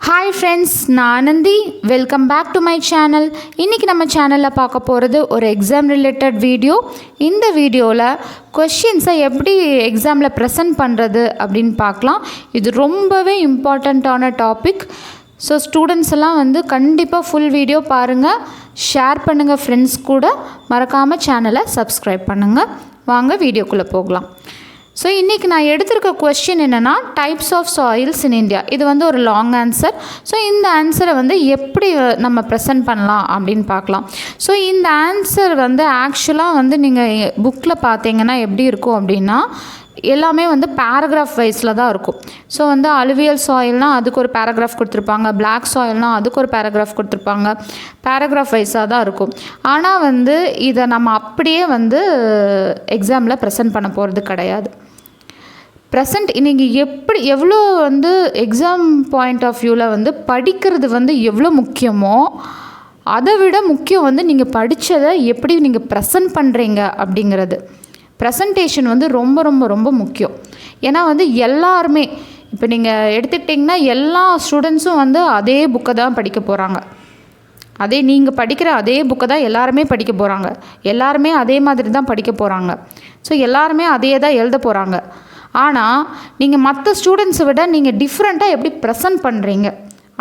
Hi friends, நான் Anandhi. Welcome back to my channel. இன்றைக்கி நம்ம சேனலில் பார்க்க போகிறது ஒரு எக்ஸாம் ரிலேட்டட் வீடியோ. இந்த வீடியோவில் கொஷின்ஸை எப்படி எக்ஸாமில் ப்ரெசென்ட் பண்ணுறது அப்படின்னு பார்க்கலாம். இது ரொம்பவே இம்பார்ட்டண்ட்டான டாபிக். ஸோ ஸ்டூடெண்ட்ஸ் எல்லாம் கண்டிப்பாக ஃபுல் வீடியோ பாருங்கள், ஷேர் பண்ணுங்கள் ஃப்ரெண்ட்ஸ் கூட. மறக்காமல் சேனலை சப்ஸ்கிரைப் பண்ணுங்கள். வாங்க வீடியோக்குள்ளே போகலாம். ஸோ இன்றைக்கி நான் எடுத்திருக்க கொஸ்டின் என்னென்னா, types of soils in India. இது ஒரு லாங் ஆன்சர். ஸோ இந்த ஆன்சரை எப்படி நம்ம ப்ரெசென்ட் பண்ணலாம் அப்படின்னு பார்க்கலாம். ஸோ இந்த ஆன்சர் ஆக்சுவலாக நீங்கள் புக்கில் பார்த்தீங்கன்னா எப்படி இருக்கும் அப்படின்னா, எல்லாமே பேராகிராஃப் வைஸில் தான் இருக்கும். ஸோ அலுவியல் சாயில்னால் அதுக்கு ஒரு பேராகிராஃப் கொடுத்துருப்பாங்க, பிளாக் சாயில்னால் அதுக்கு ஒரு பேராகிராஃப் கொடுத்துருப்பாங்க. பேராகிராஃப் வைஸாக தான் இருக்கும். ஆனால் இதை நம்ம அப்படியே எக்ஸாமில் ப்ரெசென்ட் பண்ண போகிறது கிடையாது. ப்ரெசண்ட் நீங்கள் எவ்வளோ எக்ஸாம் பாயிண்ட் ஆஃப் வியூவில் படிக்கிறது எவ்வளோ முக்கியமோ அதை விட முக்கியம் நீங்கள் படித்ததை எப்படி நீங்கள் ப்ரெசென்ட் பண்ணுறீங்க அப்படிங்கிறது. ப்ரெசன்டேஷன் ரொம்ப ரொம்ப ரொம்ப முக்கியம். ஏன்னா எல்லாருமே இப்போ நீங்கள் எடுத்துக்கிட்டிங்கன்னா எல்லா ஸ்டூடெண்ட்ஸும் அதே புக்கை தான் படிக்க போகிறாங்க. நீங்கள் படிக்கிற அதே புக்கை தான் எல்லாருமே படிக்க போகிறாங்க. எல்லாருமே அதே மாதிரி தான் படிக்க போகிறாங்க. ஸோ எல்லாருமே அதே தான் எழுத போகிறாங்க. ஆனால் நீங்கள் மற்ற ஸ்டூடெண்ட்ஸை விட நீங்கள் டிஃப்ரெண்ட்டாக எப்படி ப்ரெசென்ட் பண்ணுறீங்க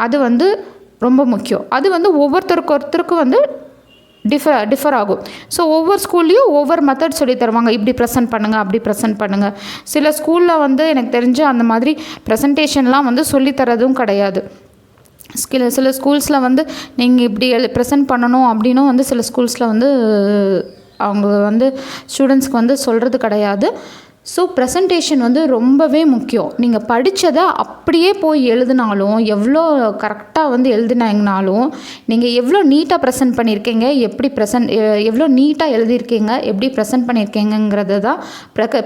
அது ரொம்ப முக்கியம். அது ஒவ்வொருத்தருக்கும் டிஃபர் ஆகும். ஸோ ஒவ்வொரு ஸ்கூல்லையும் ஒவ்வொரு மெத்தட் சொல்லி தருவாங்க. இப்படி ப்ரெசென்ட் பண்ணுங்கள், அப்படி ப்ரெசென்ட் பண்ணுங்கள். சில ஸ்கூலில் எனக்கு தெரிஞ்சு அந்த மாதிரி ப்ரெசன்டேஷன்லாம் சொல்லித்தரதும் கிடையாது. சில ஸ்கூல்ஸில் நீங்கள் இப்படி ப்ரெசென்ட் பண்ணணும் அப்படின்னும் சில ஸ்கூல்ஸில் அவங்க ஸ்டூடெண்ட்ஸ்க்கு சொல்கிறது கிடையாது. ஸோ ப்ரெசன்டேஷன் ரொம்பவே முக்கியம். நீங்கள் படித்ததை அப்படியே போய் எழுதினாலும், எவ்வளோ கரெக்டாக எழுதினாங்கனாலும், நீங்கள் எவ்வளோ நீட்டாக ப்ரெசென்ட் பண்ணியிருக்கீங்க, எவ்வளோ நீட்டாக எழுதியிருக்கீங்க, எப்படி ப்ரெசென்ட் பண்ணியிருக்கீங்கிறது தான்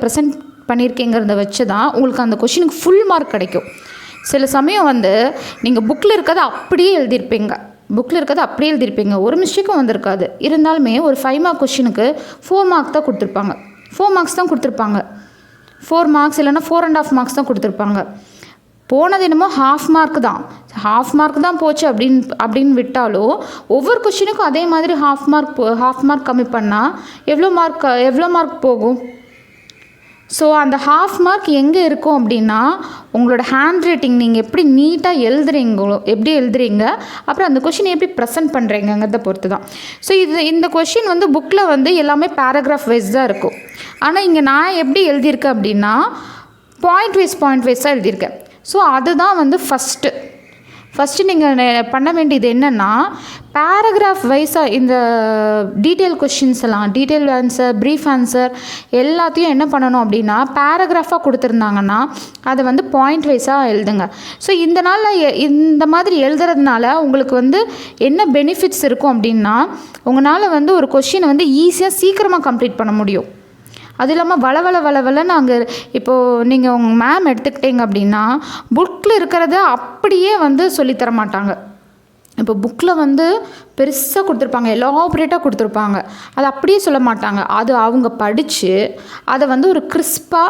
ப்ரெசென்ட் பண்ணியிருக்கீங்கிறத வச்சு தான் உங்களுக்கு அந்த கொஷினுக்கு ஃபுல் மார்க் கிடைக்கும். சில சமயம் நீங்கள் புக்கில் இருக்கிறத அப்படியே எழுதியிருப்பீங்க, ஒரு மிஸ்டேக்கும் வந்திருக்காது. இருந்தாலுமே ஒரு 5 மார்க் கொஷினுக்கு 4 மார்க் தான் கொடுத்துருப்பாங்க. 4 மார்க்ஸ் தான் கொடுத்துருப்பாங்க. 4 மார்க்ஸ் இல்லைன்னா 4.5 மார்க்ஸ் தான் கொடுத்துருப்பாங்க. போனது என்னமோ ஹாஃப் மார்க் தான் போச்சு அப்படின்னு விட்டாலும், ஒவ்வொரு கொஷினுக்கும் அதே மாதிரி ஹாஃப் மார்க் கம்மி பண்ணால் எவ்வளோ மார்க் போகும்? ஸோ அந்த ஹாஃப் மார்க் எங்கே இருக்கும் அப்படின்னா, உங்களோட ஹேண்ட் ரைட்டிங், நீங்கள் எப்படி நீட்டாக எழுதுறீங்க, அப்புறம் அந்த கொஷினை எப்படி ப்ரெசென்ட் பண்ணுறீங்கிறத பொறுத்து தான். ஸோ இந்த கொஷின் புக்கில் எல்லாமே பேராகிராஃப் வைஸ் தான் இருக்கும். ஆனால் இங்கே நான் எப்படி எழுதியிருக்கேன் அப்படின்னா, பாயிண்ட் வைஸாக எழுதியிருக்கேன். ஸோ அதுதான் ஃபஸ்ட்டு நீங்கள் பண்ண வேண்டியது என்னென்னா, பேராகிராஃப் வைஸாக இந்த டீட்டெயில் கொஷின்ஸ் எல்லாம், டீட்டெயில் ஆன்சர், ப்ரீஃப் ஆன்சர் எல்லாத்தையும் என்ன பண்ணணும் அப்படின்னா, பேராகிராஃபாக கொடுத்துருந்தாங்கன்னா அதை பாயிண்ட் வைஸாக எழுதுங்க. ஸோ இந்த மாதிரி எழுதுறதுனால உங்களுக்கு என்ன பெனிஃபிட்ஸ் இருக்கும் அப்படின்னா, உங்களால் ஒரு கொஷினை ஈஸியாக சீக்கிரமாக கம்ப்ளீட் பண்ண முடியும். அது இல்லாமல் வளவலன்னு அங்கே இப்போது நீங்கள் உங்கள் மேம் எடுத்துக்கிட்டீங்க அப்படின்னா, புக்கில் இருக்கிறத அப்படியே சொல்லித்தர மாட்டாங்க. இப்போ புக்கில் பெருசாக கொடுத்துருப்பாங்க, எலாபரேட்டாக கொடுத்துருப்பாங்க. அது அப்படியே சொல்ல மாட்டாங்க. அது அவங்க படித்து அதை ஒரு கிறிஸ்பாக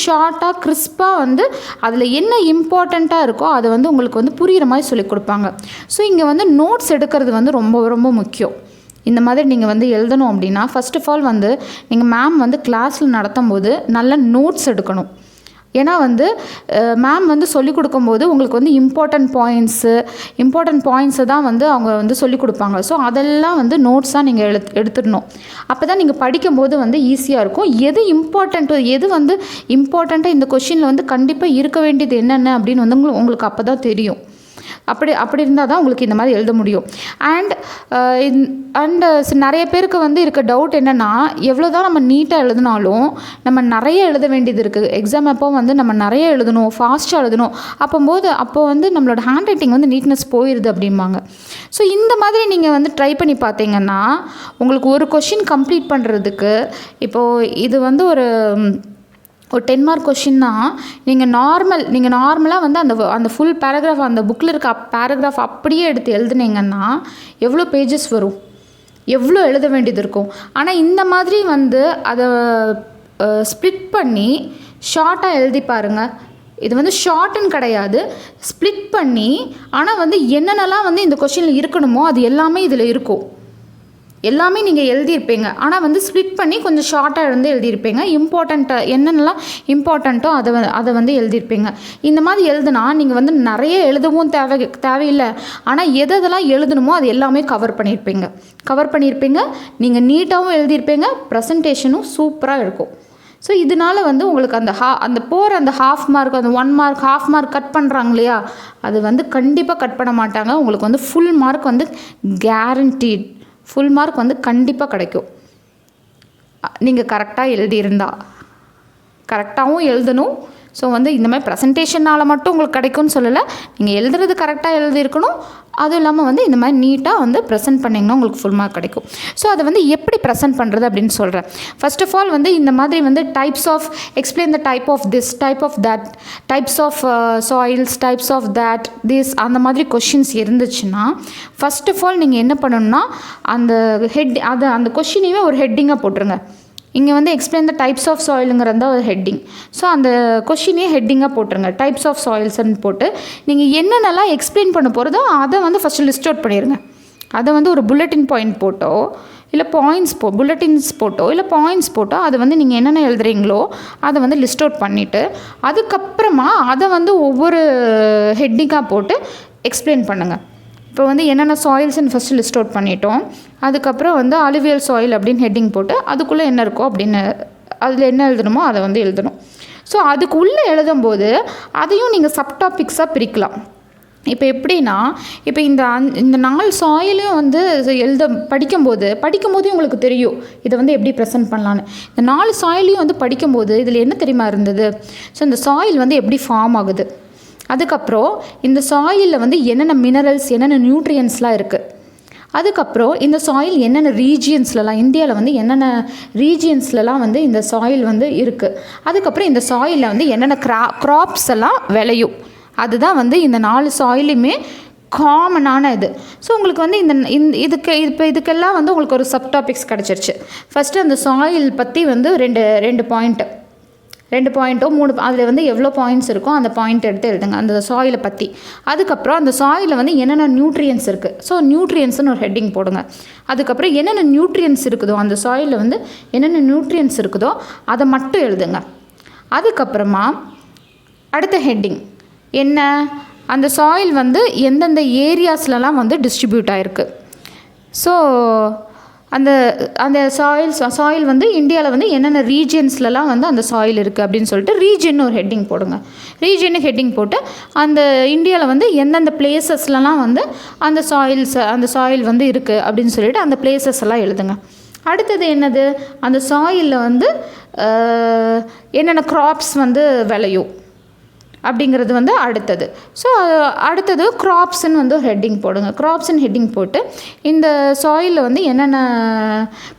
ஷார்ட்டாக கிறிஸ்பாக அதில் என்ன இம்பார்ட்டண்ட்டாக இருக்கோ அதை உங்களுக்கு புரிகிற மாதிரி சொல்லிக் கொடுப்பாங்க. ஸோ இங்கே நோட்ஸ் எடுக்கிறது ரொம்ப ரொம்ப முக்கியம். இந்த மாதிரி நீங்கள் எழுதணும் அப்படின்னா, ஃபர்ஸ்ட் ஆஃப் ஆல் நீங்கள் மேம் கிளாஸில் நடத்தும் போது நல்ல நோட்ஸ் எடுக்கணும். ஏன்னா மேம் சொல்லிக் கொடுக்கும்போது உங்களுக்கு இம்பார்ட்டன்ட் பாயிண்ட்ஸை தான் அவங்க சொல்லிக் கொடுப்பாங்க. ஸோ அதெல்லாம் நோட்ஸாக நீங்கள் எடுத்துடணும். அப்போ தான் நீங்கள் படிக்கும்போது ஈஸியாக இருக்கும். எது இம்பார்ட்டண்ட்டாக இந்த கொஷினில் கண்டிப்பாக இருக்க வேண்டியது என்னென்ன அப்படின்னு உங்களுக்கு அப்போ தான் தெரியும். அப்படி இருந்தால் தான் உங்களுக்கு இந்த மாதிரி எழுத முடியும். அண்ட் நிறைய பேருக்கு இருக்க டவுட் என்னென்னா, எவ்வளோ தான் நம்ம நீட்டாக எழுதினாலும் நம்ம நிறைய எழுத வேண்டியது இருக்குது. எக்ஸாம் அப்போ நம்ம நிறைய எழுதணும், ஃபாஸ்ட்டாக எழுதணும். அப்போ நம்மளோட ஹேண்ட் ரைட்டிங் நீட்னஸ் போயிடுது அப்படிம்பாங்க. ஸோ இந்த மாதிரி நீங்கள் ட்ரை பண்ணி பார்த்தீங்கன்னா, உங்களுக்கு ஒரு கொஷின் கம்ப்ளீட் பண்ணுறதுக்கு, இப்போது இது ஒரு 10 மார்க் கொஷின்னா, நீங்கள் நார்மலாக அந்த ஃபுல் பேராகிராஃப், அந்த புக்கில் இருக்க பேராகிராஃப் அப்படியே எடுத்து எழுதுனீங்கன்னா எவ்வளோ பேஜஸ் வரும், எவ்வளோ எழுத வேண்டியது இருக்கும். ஆனால் இந்த மாதிரி அதை ஸ்ப்ளிட் பண்ணி ஷார்ட்டாக எழுதி பாருங்கள். இது வந்து ஷார்ட்டுன்னு கிடையாது, ஸ்ப்ளிட் பண்ணி. ஆனால் வந்து என்னென்னலாம் வந்து இந்த கொஷினில் இருக்கணுமோ அது எல்லாமே இதில் இருக்கும். எல்லாமே நீங்கள் எழுதியிருப்பீங்க, ஆனால் வந்து ஸ்ப்ளிட் பண்ணி கொஞ்சம் ஷார்ட்டாக இருந்து எழுதியிருப்பீங்க. இம்பார்ட்டண்ட்டாக என்னென்னலாம் இம்பார்ட்டண்ட்டோ அதை வந்து எழுதியிருப்பீங்க. இந்த மாதிரி எழுதுனா நீங்கள் வந்து நிறைய எழுதவும் தேவையில்லை. ஆனால் எதெல்லாம் எழுதணுமோ அது எல்லாமே கவர் பண்ணியிருப்பீங்க. நீங்கள் நீட்டாகவும் எழுதியிருப்பீங்க, ப்ரெசன்டேஷனும் சூப்பராக இருக்கும். ஸோ இதனால் வந்து உங்களுக்கு அந்த போகிற அந்த ஹாஃப் மார்க், அந்த 1 மார்க், ஹாஃப் மார்க் கட் பண்ணுறாங்க இல்லையா, அது வந்து கண்டிப்பாக கட் பண்ண மாட்டாங்க. உங்களுக்கு வந்து ஃபுல் மார்க் வந்து கேரண்டீட், ஃபுல் மார்க் வந்து கண்டிப்பாக கிடைக்கும். நீங்கள் கரெக்டாக எழுதியிருந்தா. கரெக்டாகவும் எழுதணும். ஸோ வந்து இந்த மாதிரி ப்ரெசன்டேஷனால் மட்டும் உங்களுக்கு கிடைக்கும்னு சொல்லலை, நீங்கள் எழுதுறது கரெக்டாக எழுதியிருக்கணும். அதுவும் இல்லாமல் வந்து இந்த மாதிரி நீட்டாக வந்து ப்ரெசென்ட் பண்ணிங்கன்னா உங்களுக்கு ஃபுல் மார்க் கிடைக்கும். ஸோ அதை வந்து எப்படி ப்ரெசென்ட் பண்ணுறது அப்படின்னு சொல்கிறேன். ஃபர்ஸ்ட் ஆஃப் ஆல் வந்து இந்த மாதிரி வந்து types of explain the type of this, type of that, types of soils, types of that, this, அந்த மாதிரி கொஷின்ஸ் இருந்துச்சுன்னா ஃபர்ஸ்ட் ஆஃப் ஆல் நீங்கள் என்ன பண்ணணும்னா அந்த அந்த கொஷினையுமே ஒரு ஹெட்டிங்காக போட்டுருங்க. இங்கே வந்து எக்ஸ்பிளைன் த டைப்ஸ் ஆஃப் சாயிலுங்கிறத ஒரு ஹெட்டிங். ஸோ அந்த கொஷினே ஹெட்டிங்காக போட்டுருங்க, டைப்ஸ் ஆஃப் சாயில்ஸ்ன்னு போட்டு நீங்கள் என்னென்னலாம் எக்ஸ்பிளைன் பண்ண போகிறதோ அதை வந்து ஃபஸ்ட்டு லிஸ்ட் அவுட் பண்ணிடுங்க. அதை வந்து ஒரு புல்லட்டின் பாயிண்ட் போட்டோ இல்லை புல்லட்டின்ஸ் போட்டோ இல்லை பாயிண்ட்ஸ் போட்டோ அதை வந்து நீங்கள் என்னென்ன எழுதுறீங்களோ அதை வந்து லிஸ்ட் அவுட் பண்ணிவிட்டு அதுக்கப்புறமா அதை வந்து ஒவ்வொரு ஹெட்டிங்காக போட்டு எக்ஸ்பிளைன் பண்ணுங்கள். இப்போ வந்து என்னென்ன சாயில்ஸ்ன்னு ஃபஸ்ட்டு லிஸ்ட் அவுட் பண்ணிட்டோம். அதுக்கப்புறம் வந்து அலுவியல் சாயில் அப்படின்னு ஹெட்டிங் போட்டு அதுக்குள்ளே என்ன இருக்கோ அப்படின்னு அதில் என்ன எழுதணுமோ அதை வந்து எழுதணும். ஸோ அதுக்குள்ளே எழுதும்போது அதையும் நீங்கள் சப்டாபிக்ஸாக பிரிக்கலாம். இப்போ எப்படின்னா, இப்போ இந்த 4 சாயிலையும் வந்து படிக்கும்போதே உங்களுக்கு தெரியும் இதை வந்து எப்படி ப்ரெசென்ட் பண்ணலான்னு. இந்த 4 சாயிலையும் வந்து படிக்கும்போது இதில் என்ன தெரியுமா இருந்தது, ஸோ இந்த சாயில் வந்து எப்படி ஃபார்ம் ஆகுது, அதுக்கப்புறம் இந்த சாயிலில் வந்து என்னென்ன மினரல்ஸ், என்னென்ன நியூட்ரியன்ஸ்லாம் இருக்குது, அதுக்கப்புறம் இந்த சாயில் என்னென்ன ரீஜியன்ஸ்லலாம், இந்தியாவில் வந்து என்னென்ன ரீஜியன்ஸ்லலாம் வந்து இந்த சாயில் வந்து இருக்குது, அதுக்கப்புறம் இந்த சாயிலில் வந்து என்னென்ன க்ராப்ஸ் எல்லாம் விளையும், அதுதான் வந்து இந்த 4 சாயிலுமே காமனான இது. ஸோ உங்களுக்கு வந்து இதுக்கெல்லாம் வந்து உங்களுக்கு ஒரு சப்டாபிக்ஸ் கிடச்சிருச்சு. ஃபஸ்ட்டு அந்த சாயில் பற்றி வந்து ரெண்டு பாயிண்ட்டோ 3 அதில் வந்து எவ்வளோ பாயிண்ட்ஸ் இருக்கோ அந்த பாயிண்ட் எடுத்து எழுதுங்க அந்த சாயிலை பற்றி. அதுக்கப்புறம் அந்த சாயிலில் வந்து என்னென்ன நியூட்ரியன்ஸ் இருக்குது, ஸோ நியூட்ரியன்ஸ்னு ஒரு ஹெட்டிங் போடுங்க. அதுக்கப்புறம் என்னென்ன நியூட்ரியன்ஸ் இருக்குதோ அந்த சாயிலில் வந்து என்னென்ன நியூட்ரியன்ஸ் இருக்குதோ அதை மட்டும் எழுதுங்க. அதுக்கப்புறமா அடுத்த ஹெட்டிங் என்ன, அந்த சாயில் வந்து எந்தெந்த ஏரியாஸ்லலாம் வந்து டிஸ்ட்ரிபியூட் ஆகிருக்கு. ஸோ அந்த சாயில் வந்து இந்தியாவில் வந்து என்னென்ன ரீஜியன்ஸ்லலாம் வந்து அந்த சாயில் இருக்குது அப்படின்னு சொல்லிட்டு ரீஜன் ஒரு ஹெட்டிங் போடுங்க. ரீஜன் ஹெட்டிங் போட்டு அந்த இந்தியாவில் வந்து எந்தெந்த பிளேசஸ்லலாம் வந்து அந்த சாயில் வந்து இருக்குது அப்படின்னு சொல்லிட்டு அந்த பிளேசஸ் எல்லாம் எழுதுங்க. அடுத்தது என்னது, அந்த சாயிலில் வந்து என்னென்ன க்ராப்ஸ் வந்து விளையும் அப்படிங்கிறது வந்து அடுத்தது. ஸோ அடுத்தது க்ராப்ஸ்ன்னு வந்து ஹெட்டிங் போடுங்க. க்ராப்ஸ்ன்னு ஹெட்டிங் போட்டு இந்த சாயிலில் வந்து என்னென்ன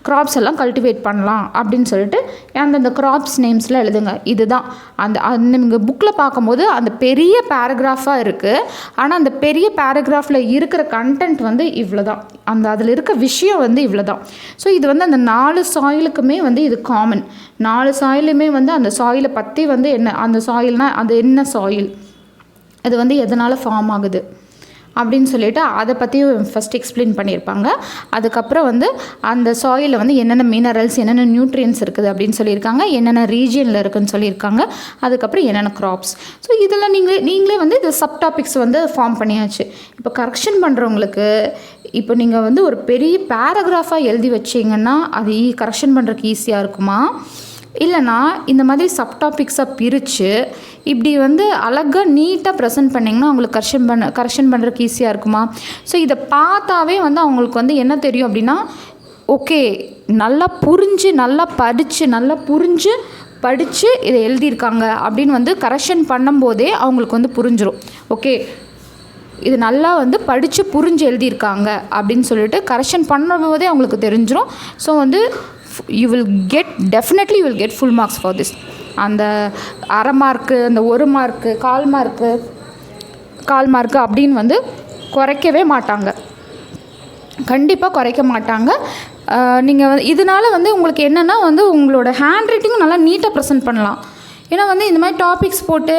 க்ராப்ஸ் எல்லாம் கல்டிவேட் பண்ணலாம் அப்படின்னு சொல்லிட்டு அந்தந்த க்ராப்ஸ் நேம்ஸில் எழுதுங்க. இதுதான் நீங்கள் புக்கில் பார்க்கும்போது அந்த பெரிய பேராகிராஃபாக இருக்குது. ஆனால் அந்த பெரிய பேராகிராஃபில் இருக்கிற கண்டென்ட் வந்து இவ்வளோ தான், அதில் இருக்க விஷயம் வந்து இவ்வளோ தான். ஸோ இது வந்து அந்த 4 சாயிலுக்குமே வந்து இது காமன். 4 சாயிலுமே வந்து அந்த சாயிலை பற்றி வந்து என்ன, அந்த சாயில்னால் அது என்ன சாயில், அது வந்து எதனால் ஃபார்ம் ஆகுது அப்படின்னு சொல்லிட்டு அதை பற்றியும் ஃபஸ்ட் எக்ஸ்பிளைன் பண்ணியிருப்பாங்க. அதுக்கப்புறம் வந்து அந்த சாயிலில் வந்து என்னென்ன மினரல்ஸ், என்னென்ன நியூட்ரியன்ஸ் இருக்குது அப்படின்னு சொல்லியிருக்காங்க, என்னென்ன ரீஜியனில் இருக்குதுன்னு சொல்லியிருக்காங்க, அதுக்கப்புறம் என்னென்ன க்ராப்ஸ். ஸோ இதெல்லாம் நீங்களே வந்து இது சப்டாபிக்ஸ் வந்து ஃபார்ம் பண்ணியாச்சு. இப்போ கரெக்ஷன் பண்ணுறவங்களுக்கு இப்போ நீங்கள் வந்து ஒரு பெரிய பேராகிராஃபாக எழுதி வச்சிங்கன்னா அது கரெக்ஷன் பண்ணுறதுக்கு ஈஸியாக இருக்குமா, இல்லைனா இந்த மாதிரி சப்டாபிக்ஸாக பிரித்து இப்படி வந்து அழகாக நீட்டாக ப்ரெசென்ட் பண்ணிங்கன்னா அவங்களுக்கு கரெக்ஷன் பண்ணுறதுக்கு ஈஸியாக இருக்குமா. ஸோ இதை பார்த்தாவே வந்து அவங்களுக்கு வந்து என்ன தெரியும் அப்படின்னா, ஓகே நல்லா படித்து இதை எழுதியிருக்காங்க அப்படின்னு வந்து கரெக்ஷன் பண்ணும்போதே அவங்களுக்கு வந்து புரிஞ்சிடும். ஓகே இது நல்லா வந்து படித்து புரிஞ்சு எழுதியிருக்காங்க அப்படின்னு சொல்லிட்டு கரெக்ஷன் பண்ணும்போதே அவங்களுக்கு தெரிஞ்சிடும். ஸோ வந்து definitely you will get full marks for this. அந்த அரை மார்க்கு, அந்த 1 மார்க்கு, கால் மார்க்கு அப்படின்னு வந்து குறைக்கவே மாட்டாங்க, கண்டிப்பாக குறைக்க மாட்டாங்க. நீங்கள் வந்து இதனால் வந்து உங்களுக்கு என்னென்னா வந்து உங்களோட ஹேண்ட் ரைட்டிங்கும் நல்லா நீட்டாக ப்ரெசென்ட் பண்ணலாம். ஏன்னா வந்து இந்த மாதிரி டாபிக்ஸ் போட்டு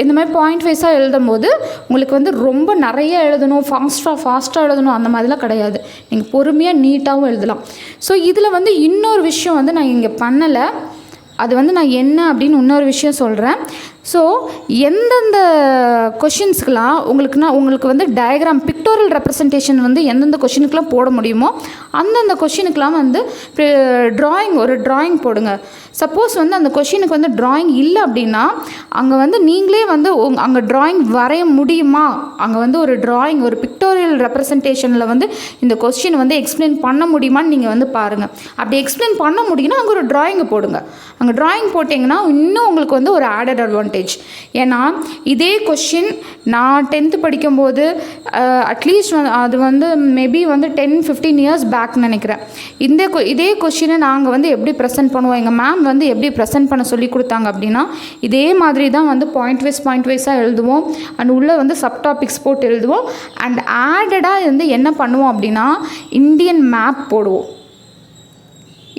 இந்த மாதிரி பாயிண்ட் வைஸாக எழுதும்போது உங்களுக்கு வந்து ரொம்ப நிறைய எழுதணும், ஃபாஸ்ட்டாக எழுதணும் அந்த மாதிரிலாம் கிடையாது. நீங்கள் பொறுமையாக நீட்டாகவும் எழுதலாம். ஸோ இதில் வந்து இன்னொரு விஷயம் வந்து நான் இங்கே பண்ணலை, அது வந்து நான் என்ன அப்படின்னு இன்னொரு விஷயம் சொல்கிறேன். ஸோ எந்தெந்த கொஷின்ஸ்க்கெலாம் உங்களுக்கு வந்து டயக்ராம் பிக்டோரியல் ரெப்ரசன்டேஷன் வந்து எந்தெந்த கொஷினுக்கெலாம் போட முடியுமோ அந்தந்த கொஷினுக்கெலாம் வந்து ஒரு ட்ராயிங் போடுங்க. சப்போஸ் வந்து அந்த கொஷினுக்கு வந்து ட்ராயிங் இல்லை அப்படின்னா அங்கே வந்து நீங்களே வந்து அங்கே ட்ராயிங் வரைய முடியுமா, அங்கே வந்து ஒரு பிக்டோரியல் ரெப்ரசன்டேஷனில் வந்து இந்த கொஸ்டின் வந்து எக்ஸ்பிளைன் பண்ண முடியுமான்னு நீங்கள் வந்து பாருங்கள். அப்படி எக்ஸ்பிளைன் பண்ண முடியும்னா அங்கே ஒரு ட்ராயிங்கை போடுங்க. அங்கே ட்ராயிங் போட்டிங்கன்னா இன்னும் உங்களுக்கு வந்து ஒரு ஆடட் அட்வான்டேஜ். ஏன்னா இதே கொஷின் நான் 10th படிக்கும்போது அட்லீஸ்ட் அது வந்து மேபி வந்து 10-15 இயர்ஸ் பேக் நினைக்கிறேன். இதே கொஷினை நாங்கள் வந்து எப்படி ப்ரெசென்ட் பண்ணுவோம், எங்கள் மேம் வந்து எப்படி ப்ரெசென்ட் பண்ண சொல்லி கொடுத்தாங்க அப்படின்னா இதே மாதிரி தான் வந்து பாயிண்ட் வைஸாக எழுதுவோம். அண்ட் உள்ளே வந்து சப் டாபிக்ஸ் போட்டு எழுதுவோம். அண்ட் ஆடடாக வந்து என்ன பண்ணுவோம் அப்படின்னா இந்தியன் மேப் போடுவோம்.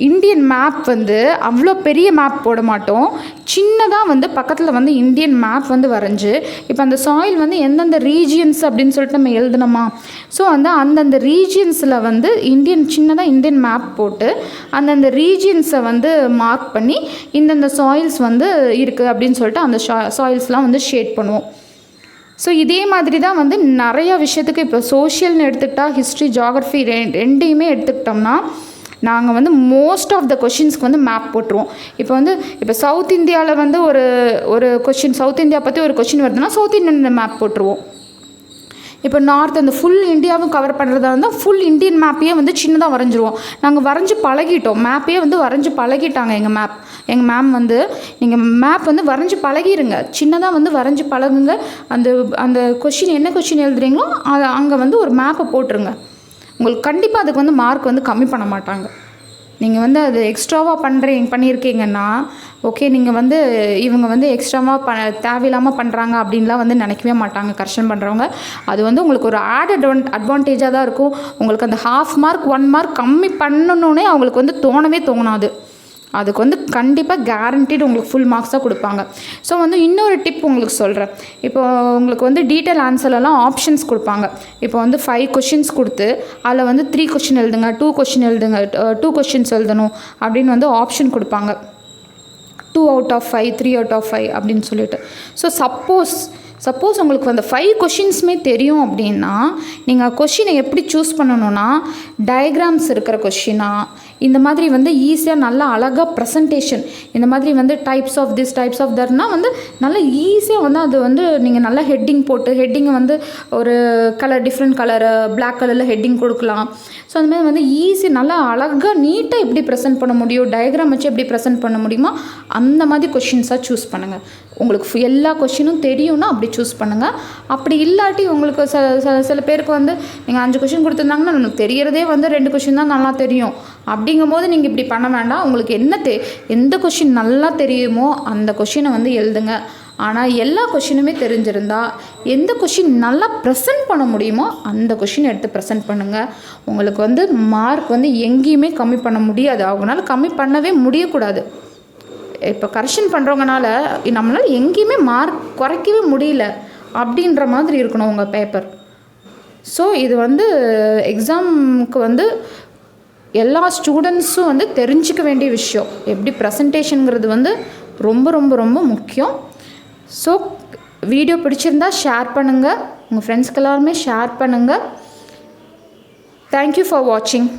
இந்தியன் மேப் வந்து அவ்வளோ பெரிய மேப் போட மாட்டோம், சின்னதாக வந்து பக்கத்தில் வந்து இந்தியன் மேப் வந்து வரைஞ்சி இப்போ அந்த சாயில் வந்து எந்தெந்த ரீஜியன்ஸ் அப்படின்னு சொல்லிட்டு நம்ம எழுதணுமா, ஸோ வந்து அந்தந்த ரீஜியன்ஸில் வந்து சின்னதாக இந்தியன் மேப் போட்டு அந்தந்த ரீஜியன்ஸை வந்து மார்க் பண்ணி இந்தந்த சாயில்ஸ் வந்து இருக்குது அப்படின்னு சொல்லிட்டு அந்த சாயில்ஸ்லாம் வந்து ஷேட் பண்ணுவோம். ஸோ இதே மாதிரி தான் வந்து நிறையா விஷயத்துக்கு இப்போ சோஷியல்னு எடுத்துக்கிட்டால் ஹிஸ்ட்ரி, ஜியாகிரஃபி ரெண்டையுமே எடுத்துக்கிட்டோம்னா நாங்கள் வந்து மோஸ்ட் ஆஃப் த கொஷின்ஸ்க்கு வந்து மேப் போட்டுருவோம். இப்போ சவுத் இந்தியாவில் வந்து ஒரு கொஷின், சவுத் இந்தியா பற்றி ஒரு கொஷின் வருதுன்னா சவுத் இந்தியன் மேப் போட்டுருவோம். இப்போ நார்த் அந்த ஃபுல் இந்தியாவும் கவர் பண்ணுறதா இருந்தால் ஃபுல் இந்தியன் மேப்பையே வந்து சின்னதாக வரைஞ்சிருவோம். நாங்கள் வரைஞ்சி பழகிட்டோம், மேப்பையே வந்து வரைஞ்சி பழகிட்டாங்க எங்கள் மேம் வந்து நீங்கள் மேப் வந்து வரைஞ்சி பழகிருங்க, சின்னதாக வந்து வரைஞ்சி பழகுங்க. அந்த கொஷின் என்ன கொஷின் எழுதுறீங்களோ அங்கே வந்து ஒரு மேப்பை போட்டுருங்க. உங்களுக்கு கண்டிப்பாக அதுக்கு வந்து மார்க் வந்து கம்மி பண்ண மாட்டாங்க. நீங்கள் வந்து அது எக்ஸ்ட்ராவாக பண்ணியிருக்கீங்கன்னா ஓகே, நீங்கள் வந்து இவங்க வந்து எக்ஸ்ட்ராவாக தேவையில்லாமல் பண்ணுறாங்க அப்படின்லாம் வந்து நினைக்கவே மாட்டாங்க கரெக்ஷன் பண்ணுறவங்க. அது வந்து உங்களுக்கு ஒரு ஆடட் அட்வான்டேஜாக தான் இருக்கும். உங்களுக்கு அந்த 1/2 மார்க் 1 மார்க் கம்மி பண்ணணுன்னே அவங்களுக்கு வந்து தோணாது. அதுக்கு வந்து கண்டிப்பாக கேரண்டீடு உங்களுக்கு ஃபுல் மார்க்ஸ் தான் கொடுப்பாங்க. ஸோ வந்து இன்னொரு டிப் உங்களுக்கு சொல்கிறேன். இப்போ உங்களுக்கு வந்து டீட்டெயில் ஆன்சர்லலாம் ஆப்ஷன்ஸ் கொடுப்பாங்க. இப்போ வந்து 5 கொஷின்ஸ் கொடுத்து அதில் வந்து 3 கொஷின் எழுதுங்க, 2 கொஷின் எழுதுங்க, 2 கொஷின்ஸ் எழுதணும் அப்படின்னு வந்து ஆப்ஷன் கொடுப்பாங்க. 2 out of 5, 3 out of 5 அப்படின்னு சொல்லிட்டு. ஸோ சப்போஸ் உங்களுக்கு அந்த 5 கொஷின்ஸுமே தெரியும் அப்படின்னா நீங்கள் கொஷினை எப்படி சூஸ் பண்ணணுன்னா டயக்ராம்ஸ் இருக்கிற கொஷினா, இந்த மாதிரி வந்து ஈஸியாக நல்லா அழகாக ப்ரெசன்டேஷன், இந்த மாதிரி வந்து types of this types of தட்னா வந்து நல்லா ஈஸியாக வந்து அது வந்து நீங்கள் நல்லா ஹெட்டிங் போட்டு ஹெட்டிங்கை வந்து ஒரு டிஃப்ரெண்ட் கலரு பிளாக் கலரில் ஹெட்டிங் கொடுக்கலாம். ஸோ அந்த மாதிரி வந்து ஈஸி நல்லா அழகாக நீட்டாக எப்படி ப்ரெசென்ட் பண்ண முடியும், டயக்ராம் வச்சு எப்படி ப்ரெசென்ட் பண்ண முடியுமோ அந்த மாதிரி கொஷின்ஸாக சூஸ் பண்ணுங்கள். உங்களுக்கு எல்லா கொஷினும் தெரியும்னா அப்படி சூஸ் பண்ணுங்கள். அப்படி இல்லாட்டி உங்களுக்கு சில பேருக்கு வந்து நீங்கள் 5 கொஷின் கொடுத்துருந்தாங்கன்னா நமக்கு தெரியறதே வந்து 2 கொஷின் தான் நல்லா தெரியும். அப்படிங்கும்போது நீங்கள் இப்படி பண்ண வேண்டாம். உங்களுக்கு எந்த கொஷின் நல்லா தெரியுமோ அந்த கொஷினை வந்து எழுதுங்க. ஆனால் எல்லா கொஷினுமே தெரிஞ்சிருந்தால் எந்த கொஷின் நல்லா ப்ரெசென்ட் பண்ண முடியுமோ அந்த கொஷின் எடுத்து ப்ரெசென்ட் பண்ணுங்கள். உங்களுக்கு வந்து மார்க் வந்து எங்கேயுமே கம்மி பண்ண முடியாது, அவங்களால கம்மி பண்ணவே முடியக்கூடாது. இப்போ கரெக்ஷன் பண்ணுறவங்கனால நம்மளால் எங்கேயுமே மார்க் குறைக்கவே முடியல அப்படின்ற மாதிரி இருக்கணும் உங்கள் பேப்பர். ஸோ இது வந்து எக்ஸாமுக்கு வந்து எல்லா ஸ்டூடெண்ட்ஸும் வந்து தெரிஞ்சிக்க வேண்டிய விஷயம். எப்படி ப்ரெசன்டேஷனுங்கிறது வந்து ரொம்ப ரொம்ப ரொம்ப முக்கியம். ஸோ வீடியோ பிடிச்சிருந்தா ஷேர் பண்ணுங்கள், உங்கள் ஃப்ரெண்ட்ஸ்க்கு எல்லாருமே ஷேர் பண்ணுங்கள். தேங்க்யூ ஃபார் வாட்சிங்.